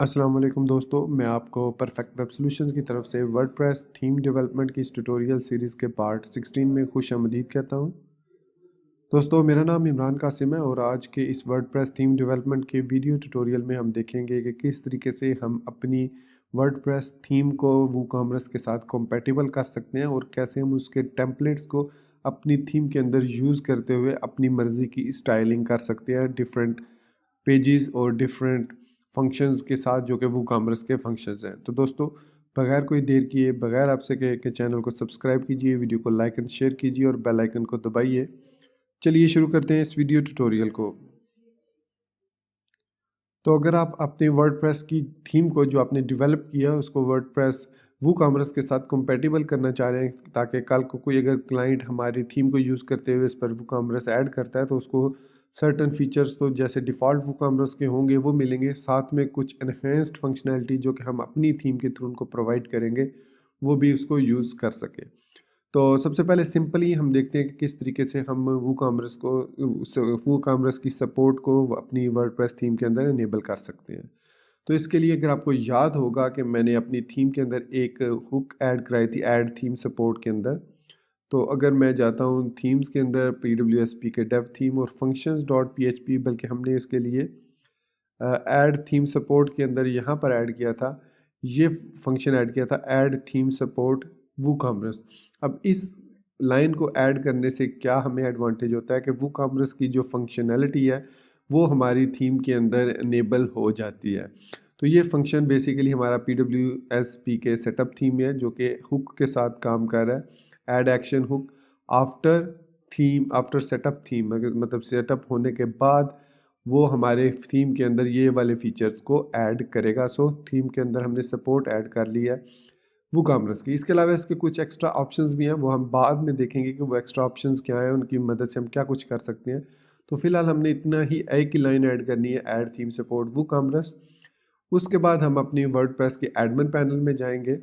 अस्सलाम वालेकुम दोस्तों, मैं आपको परफेक्ट वेब सॉल्यूशंस की तरफ से वर्डप्रेस थीम डेवलपमेंट की इस ट्यूटोरियल सीरीज़ के पार्ट 16 में खुश आमदीद कहता हूं। दोस्तों, मेरा नाम इमरान कासिम है और आज के इस वर्डप्रेस थीम डेवलपमेंट के वीडियो ट्यूटोरियल में हम देखेंगे कि किस तरीके से हम अपनी वर्डप्रेस थीम को वूकॉमर्स के साथ कंपैटिबल कर सकते हैं और कैसे हम उसके टेम्पलेट्स को अपनी थीम के अंदर यूज़ करते हुए अपनी मर्ज़ी की स्टाइलिंग कर सकते हैं डिफरेंट पेजेस और डिफरेंट फंक्शंस के साथ जो कि वूकॉमर्स के फंक्शंस हैं। तो दोस्तों, बगैर कोई देर किए, बगैर आपसे कहे कि चैनल को सब्सक्राइब कीजिए, वीडियो को लाइक एंड शेयर कीजिए और बेल आइकन को दबाइए। चलिए शुरू करते हैं इस वीडियो ट्यूटोरियल को। तो अगर आप अपने वर्डप्रेस की थीम को जो आपने डेवलप किया उसको वर्डप्रेस वूकॉमर्स के साथ कंपैटिबल करना चाह रहे हैं ताकि कल को कोई अगर क्लाइंट हमारी थीम को यूज़ करते हुए इस पर वूकॉमर्स ऐड करता है तो उसको सर्टन फीचर्स तो जैसे डिफ़ॉल्ट वूकॉमर्स के होंगे वो मिलेंगे, साथ में कुछ एनहेंस्ड फंक्शनैलिटी जो कि हम अपनी थीम के थ्रू उनको प्रोवाइड करेंगे वो भी उसको यूज़ कर सके। तो सबसे पहले सिंपली हम देखते हैं कि किस तरीके से हम वूकॉमर्स की सपोर्ट को अपनी वर्डप्रेस थीम के अंदर इनेबल कर सकते हैं। तो इसके लिए अगर आपको याद होगा कि मैंने अपनी थीम के अंदर एक हुक ऐड कराई थी ऐड थीम सपोर्ट के अंदर। तो अगर मैं जाता हूँ थीम्स के अंदर PWSP के डेव थीम और फंक्शंस डॉट PHP, बल्कि हमने इसके लिए ऐड थीम सपोर्ट के अंदर यहाँ पर ऐड किया था, ये फंक्शन ऐड किया था ऐड थीम सपोर्ट वूकॉमर्स। अब इस लाइन को ऐड करने से क्या हमें एडवांटेज होता है कि वूकॉमर्स की जो फंक्शनैलिटी है वो हमारी थीम के अंदर इनेबल हो जाती है। तो ये फंक्शन बेसिकली हमारा PWSP के सेटअप थीम है जो कि हुक के साथ काम कर रहा है। Add action hook after setup theme, मतलब सेटअप होने के बाद वो हमारे थीम के अंदर ये वाले फीचर्स को ऐड करेगा। सो थीम के अंदर हमने सपोर्ट ऐड कर लिया है वूकॉमर्स की। इसके अलावा इसके कुछ एक्स्ट्रा ऑप्शंस भी हैं, वो हम बाद में देखेंगे कि वो एक्स्ट्रा ऑप्शंस क्या हैं, उनकी मदद से हम क्या कुछ कर सकते हैं। तो फिलहाल हमने इतना ही एक ही लाइन ऐड करनी है, ऐड थीम सपोर्ट वूकॉमर्स। उसके बाद हम अपनी वर्डप्रेस के एडमिन पैनल में जाएंगे।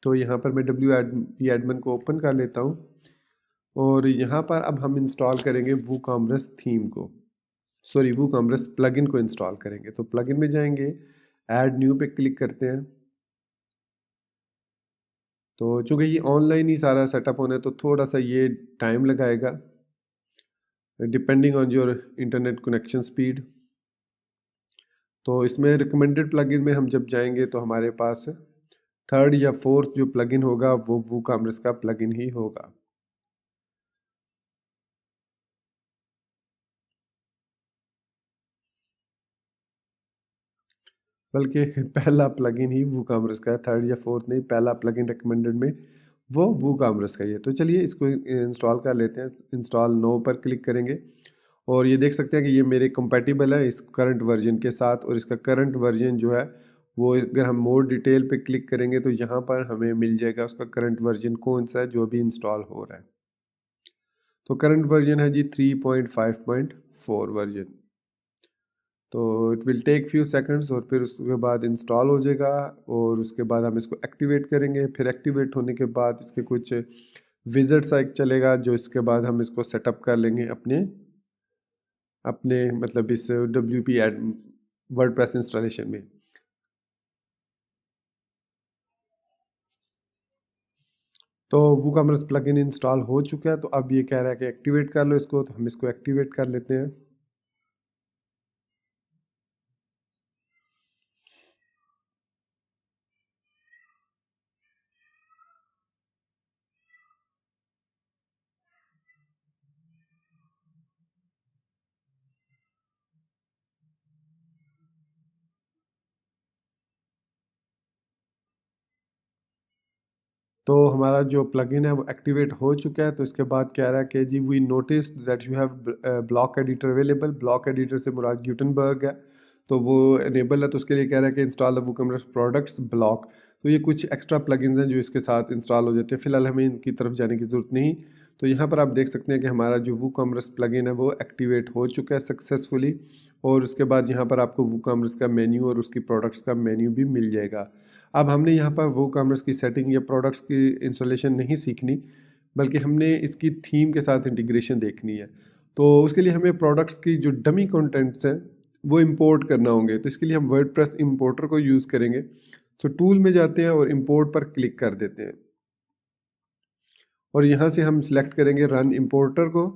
तो यहाँ पर मैं WP एडमिन को ओपन कर लेता हूँ और यहाँ पर अब हम इंस्टॉल करेंगे वूकॉमर्स थीम को, सॉरी वूकॉमर्स प्लगइन को इंस्टॉल करेंगे। तो प्लगइन में जाएंगे, ऐड न्यू पे क्लिक करते हैं। तो चूँकि ये ऑनलाइन ही सारा सेटअप होना है तो थोड़ा सा ये टाइम लगाएगा depending on your internet connection speed. तो इसमें रिकमेंडेड प्लगइन में हम जब जाएंगे तो हमारे पास थर्ड या फोर्थ जो प्लगइन होगा वो वूकॉमर्स का प्लगइन ही होगा। बल्कि पहला प्लगइन ही वूकॉमर्स का है, थर्ड या फोर्थ नहीं, पहला प्लगइन रिकमेंडेड में वो वूकॉमर्स का ही है। तो चलिए इसको इंस्टॉल कर लेते हैं। इंस्टॉल नो पर क्लिक करेंगे और ये देख सकते हैं कि ये मेरे कंपैटिबल है इस करंट वर्जन के साथ। और इसका करंट वर्जन जो है वो अगर हम मोर डिटेल पे क्लिक करेंगे तो यहाँ पर हमें मिल जाएगा उसका करंट वर्जन कौन सा है जो भी इंस्टॉल हो रहा है। तो करंट वर्जन है जी 3.5.4 वर्जन। तो it will take few seconds और फिर उसके बाद इंस्टॉल हो जाएगा और उसके बाद हम इसको एक्टिवेट करेंगे। फिर एक्टिवेट होने के बाद इसके कुछ विजिट्स एक चलेगा जो इसके बाद हम इसको सेटअप कर लेंगे अपने अपने मतलब इस WP एड वर्डप्रेस इंस्टॉलेशन में। तो वूकॉमर्स प्लगइन इंस्टॉल हो चुका है। तो अब ये कह रहा है कि एक्टिवेट कर लो इसको, तो हम इसको एक्टिवेट कर लेते हैं। तो हमारा जो प्लगइन है वो एक्टिवेट हो चुका है। तो इसके बाद कह रहा है कि जी we notice that you have block editor available. Block editor से मुराद ग्यूटनबर्ग है, तो वो इनेबल है। तो उसके लिए कह रहा है कि install the WooCommerce products block. तो ये कुछ एक्स्ट्रा प्लगइन्स हैं जो इसके साथ इंस्टॉल हो जाते हैं। फिलहाल हमें इनकी तरफ जाने की ज़रूरत नहीं। तो यहाँ पर आप देख सकते हैं कि हमारा जो वूकॉमर्स प्लगइन है वो एक्टिवेट हो चुका है सक्सेसफुली। और उसके बाद यहाँ पर आपको वूकॉमर्स का मेन्यू और उसकी प्रोडक्ट्स का मेन्यू भी मिल जाएगा। अब हमने यहाँ पर वूकॉमर्स की सेटिंग या प्रोडक्ट्स की इंस्टॉलेशन नहीं सीखनी, बल्कि हमने इसकी थीम के साथ इंटीग्रेशन देखनी है। तो उसके लिए हमें प्रोडक्ट्स की जो डमी कंटेंट्स हैं वो इंपोर्ट करना होंगे। तो इसके लिए हम वर्डप्रेस इंपोर्टर को यूज़ करेंगे। तो टूल में जाते हैं और इंपोर्ट पर क्लिक कर देते हैं और यहाँ से हम सिलेक्ट करेंगे रन इंपोर्टर को।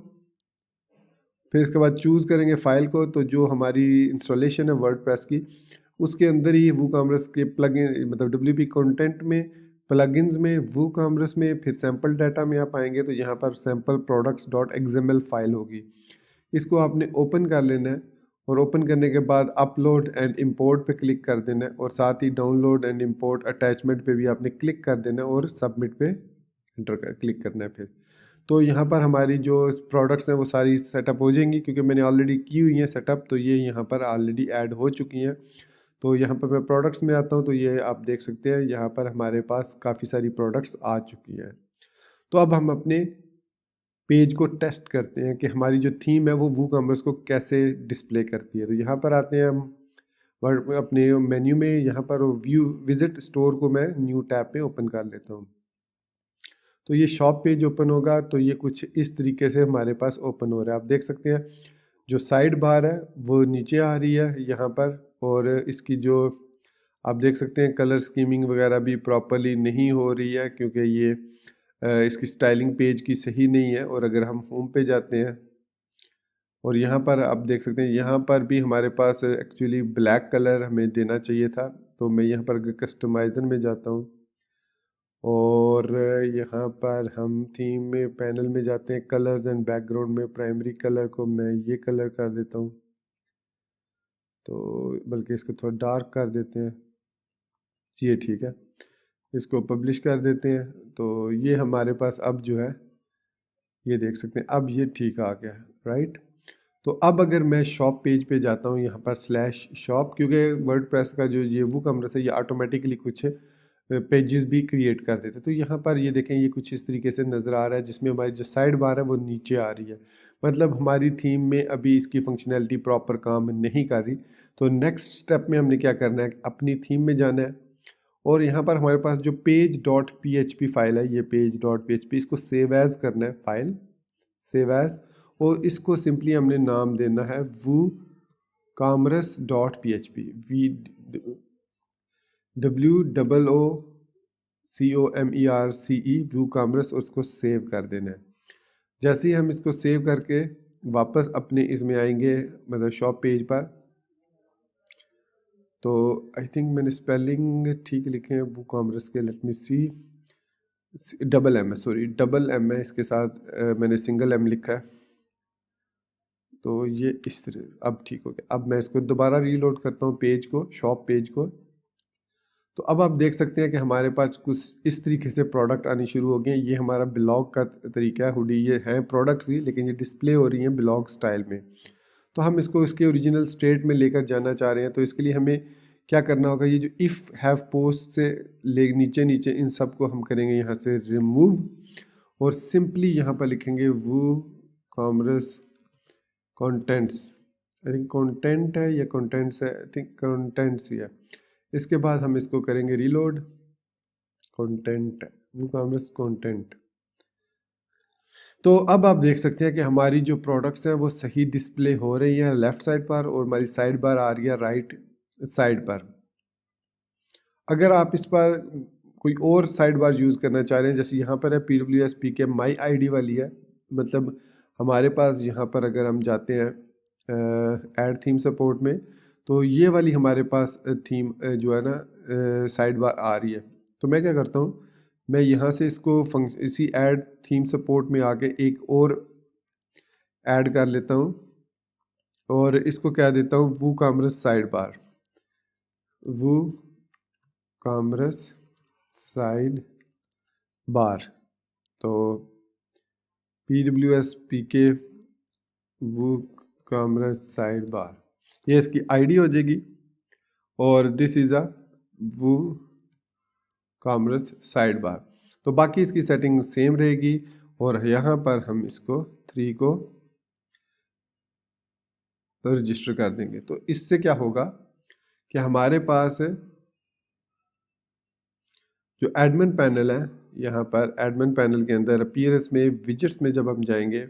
फिर इसके बाद चूज़ करेंगे फ़ाइल को। तो जो हमारी इंस्टॉलेशन है वर्डप्रेस की, उसके अंदर ही वूकॉमर्स के प्लगइन मतलब WP कंटेंट में, प्लगइन्स में, वूकॉमर्स में, फिर सैम्पल डाटा में आप आएंगे तो यहाँ पर sample products dot XML file होगी। इसको आपने ओपन कर लेना है और ओपन करने के बाद अपलोड एंड इंपोर्ट पे क्लिक कर देना है और साथ ही डाउनलोड एंड इंपोर्ट अटैचमेंट पे भी आपने क्लिक कर देना है और सबमिट पे एंटर कर क्लिक करना है। फिर तो यहाँ पर हमारी जो प्रोडक्ट्स हैं वो सारी सेटअप हो जाएंगी, क्योंकि मैंने ऑलरेडी की हुई हैं सेटअप। तो ये यहाँ पर ऑलरेडी ऐड हो चुकी हैं। तो यहाँ पर मैं प्रोडक्ट्स में आता हूँ तो ये आप देख सकते हैं यहाँ पर हमारे पास काफ़ी सारी प्रोडक्ट्स आ चुकी हैं। तो अब हम अपने पेज को टेस्ट करते हैं कि हमारी जो थीम है वो वूकॉमर्स को कैसे डिस्प्ले करती है। तो यहाँ पर आते हैं हम अपने मेन्यू में, यहाँ पर व्यू विजिट स्टोर को मैं न्यू टैब पे ओपन कर लेता हूँ। तो ये शॉप पेज ओपन होगा। तो ये कुछ इस तरीके से हमारे पास ओपन हो रहा है। आप देख सकते हैं जो साइड बार है वो नीचे आ रही है यहाँ पर, और इसकी जो आप देख सकते हैं कलर स्कीमिंग वगैरह भी प्रॉपरली नहीं हो रही है, क्योंकि ये इसकी स्टाइलिंग पेज की सही नहीं है। और अगर हम होम पे जाते हैं और यहाँ पर आप देख सकते हैं यहाँ पर भी हमारे पास एक्चुअली ब्लैक कलर हमें देना चाहिए था। तो मैं यहाँ पर कस्टमाइजर में जाता हूँ और यहाँ पर हम थीम में पैनल में जाते हैं, कलर्स एंड बैकग्राउंड में प्राइमरी कलर को मैं ये कलर कर देता हूँ। तो बल्कि इसको थोड़ा डार्क कर देते हैं, ये ठीक है। इसको पब्लिश कर देते हैं। तो ये हमारे पास अब जो है ये देख सकते हैं अब ये ठीक आ गया है, राइट। तो अब अगर मैं शॉप पेज पे जाता हूँ यहाँ पर स्लैश शॉप, क्योंकि वर्डप्रेस का जो ये वूकॉमर्स है ये ऑटोमेटिकली कुछ पेजेस भी क्रिएट कर देते हैं। तो यहाँ पर ये देखें ये कुछ इस तरीके से नज़र आ रहा है, जिसमें हमारी जो साइड बार है वो नीचे आ रही है। मतलब हमारी थीम में अभी इसकी फंक्शनैलिटी प्रॉपर काम नहीं कर रही। तो नेक्स्ट स्टेप में हमने क्या करना है, अपनी थीम में जाना है और यहाँ पर हमारे पास जो पेज डॉट PHP फाइल है, ये पेज डॉट PHP, इसको सेव एज करना है, फाइल सेव एज। और इसको सिंपली हमने नाम देना है woocommerce.php, WOOCOMERCE, WooCommerce, और उसको सेव कर देना है। जैसे ही हम इसको सेव करके वापस अपने इसमें आएंगे मतलब शॉप पेज पर, तो आई थिंक मैंने स्पेलिंग ठीक लिखे हैं WooCommerce के, लेट मी सी, MM है, सॉरी MM है, इसके साथ मैंने सिंगल M लिखा है। तो ये इस तरह अब ठीक हो गया। अब मैं इसको दोबारा रीलोड करता हूँ पेज को, शॉप पेज को। तो अब आप देख सकते हैं कि हमारे पास कुछ इस तरीके से प्रोडक्ट आनी शुरू हो गए। ये हमारा ब्लॉग का तरीका है, हुडी ये हैं प्रोडक्ट्स ही, लेकिन ये डिस्प्ले हो रही हैं ब्लॉग स्टाइल में। तो हम इसको इसके ओरिजिनल स्टेट में लेकर जाना चाह रहे हैं। तो इसके लिए हमें क्या करना होगा, ये जो इफ़ हैव पोस्ट से ले नीचे नीचे इन सब को हम करेंगे यहाँ से रिमूव और सिंपली यहाँ पर लिखेंगे WooCommerce contents. I think content है या कंटेंट्स है, आई थिंक कंटेंट्स ही है। इसके बाद हम इसको करेंगे रीलोड, कंटेंट WooCommerce कंटेंट। तो अब आप देख सकते हैं कि हमारी जो प्रोडक्ट्स हैं वो सही डिस्प्ले हो रही हैं लेफ़्ट साइड पर, और हमारी साइड बार आ रही है राइट साइड पर। अगर आप इस पर कोई और साइड बार यूज़ करना चाह रहे हैं, जैसे यहाँ पर है PWSPK माई ID वाली है, मतलब हमारे पास यहाँ पर अगर हम जाते हैं ऐड थीम सपोर्ट में, तो ये वाली हमारे पास थीम जो है ना साइड बार आ रही है। तो मैं क्या करता हूँ, मैं यहाँ से इसको इसी ऐड थीम सपोर्ट में आके एक और ऐड कर लेता हूँ और इसको क्या देता हूँ WooCommerce side bar, WooCommerce side bar. तो PWSPK WooCommerce साइड बार, ये इसकी ID हो जाएगी और this is a WooCommerce side bar. तो बाकी इसकी सेटिंग सेम रहेगी और यहाँ पर हम इसको 3 को रजिस्टर कर देंगे। तो इससे क्या होगा कि हमारे पास जो एडमिन पैनल है, यहाँ पर एडमिन पैनल के अंदर अपीयरेंस में विजेट्स में जब हम जाएंगे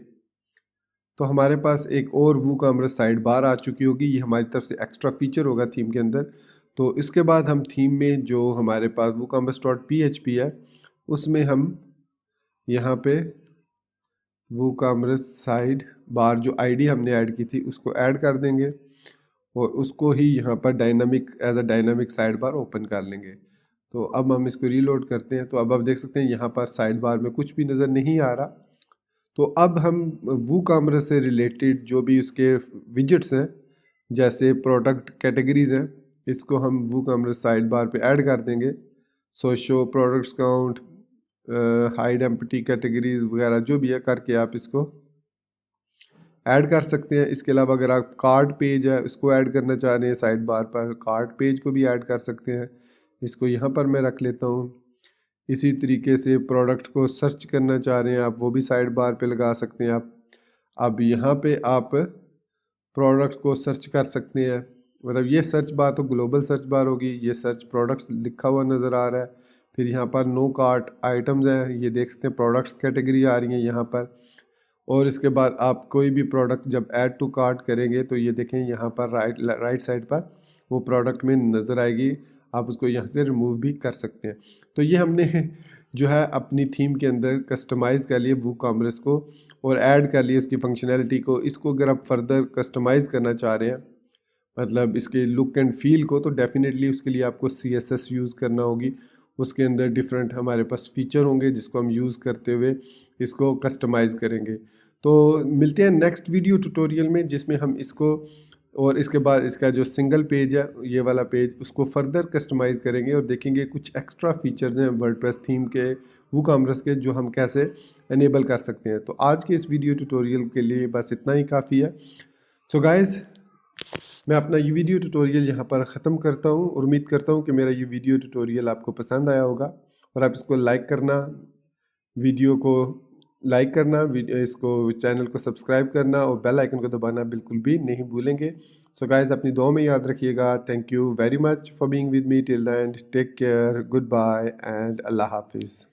तो हमारे पास एक और वूकॉमर्स साइड बार आ चुकी होगी। ये हमारी तरफ से एक्स्ट्रा फीचर होगा थीम के अंदर। तो इसके बाद हम थीम में जो हमारे पास woocommerce.php है उसमें हम यहाँ पे वूकॉमर्स साइड बार जो आईडी हमने ऐड की थी उसको ऐड कर देंगे और उसको ही यहाँ पर dynamic as a dynamic side bar open कर लेंगे। तो अब हम इसको रीलोड करते हैं तो अब आप देख सकते हैं यहाँ पर साइड बार में कुछ भी नज़र नहीं आ रहा। तो अब हम वूकॉमर्स से रिलेटेड जो भी उसके विजिट्स हैं जैसे प्रोडक्ट कैटेगरीज हैं इसको हम वूकॉमर्स साइड बार पे ऐड कर देंगे। सो show products count, hide empty categories वगैरह जो भी है करके आप इसको ऐड कर सकते हैं। इसके अलावा अगर आप कार्ड पेज है उसको ऐड करना चाह रहे हैं साइड बार पर, कार्ड पेज को भी ऐड कर सकते हैं। इसको यहाँ पर मैं रख लेता हूँ। इसी तरीके से प्रोडक्ट को सर्च करना चाह रहे हैं आप वो भी साइड बार पे लगा सकते हैं आप। अब यहाँ पे आप प्रोडक्ट को सर्च कर सकते हैं, मतलब ये सर्च बार तो ग्लोबल सर्च बार होगी। ये सर्च प्रोडक्ट्स लिखा हुआ नज़र आ रहा है। फिर यहाँ पर नो कार्ट आइटम्स हैं, ये देख सकते हैं प्रोडक्ट्स कैटेगरी आ रही है यहाँ पर। और इसके बाद आप कोई भी प्रोडक्ट जब ऐड टू कार्ट करेंगे तो ये देखें यहाँ पर राइट साइड पर वो प्रोडक्ट में नज़र आएगी। आप उसको यहाँ से रिमूव भी कर सकते हैं। तो ये हमने जो है अपनी थीम के अंदर कस्टमाइज़ कर लिए वूकॉमर्स को और ऐड कर लिए उसकी फंक्शनैलिटी को। इसको अगर आप फर्दर कस्टमाइज़ करना चाह रहे हैं मतलब इसके लुक एंड फील को, तो डेफिनेटली उसके लिए आपको CSS यूज़ करना होगी। उसके अंदर डिफरेंट हमारे पास फीचर होंगे जिसको हम यूज़ करते हुए इसको कस्टमाइज़ करेंगे। तो मिलते हैं नेक्स्ट वीडियो ट्यूटोरियल में जिसमें हम इसको और इसके बाद इसका जो सिंगल पेज है ये वाला पेज उसको फर्दर कस्टमाइज़ करेंगे और देखेंगे कुछ एक्स्ट्रा फीचर्स हैं वर्डप्रेस थीम के वूकॉमर्स के जो हम कैसे एनेबल कर सकते हैं। तो आज के इस वीडियो ट्यूटोरियल के लिए बस इतना ही काफ़ी है। सो गाइज़ मैं अपना ये वीडियो ट्यूटोरियल यहाँ पर ख़त्म करता हूँ और उम्मीद करता हूँ कि मेरा ये वीडियो ट्यूटोरियल आपको पसंद आया होगा और आप इसको लाइक करना, वीडियो को लाइक करना, इसको चैनल को सब्सक्राइब करना और बेल आइकन को दबाना बिल्कुल भी नहीं भूलेंगे। सो गाइज अपनी दुआ में याद रखिएगा। Thank you very much for being with me till the end. Take care, good bye and अल्लाह हाफिज़।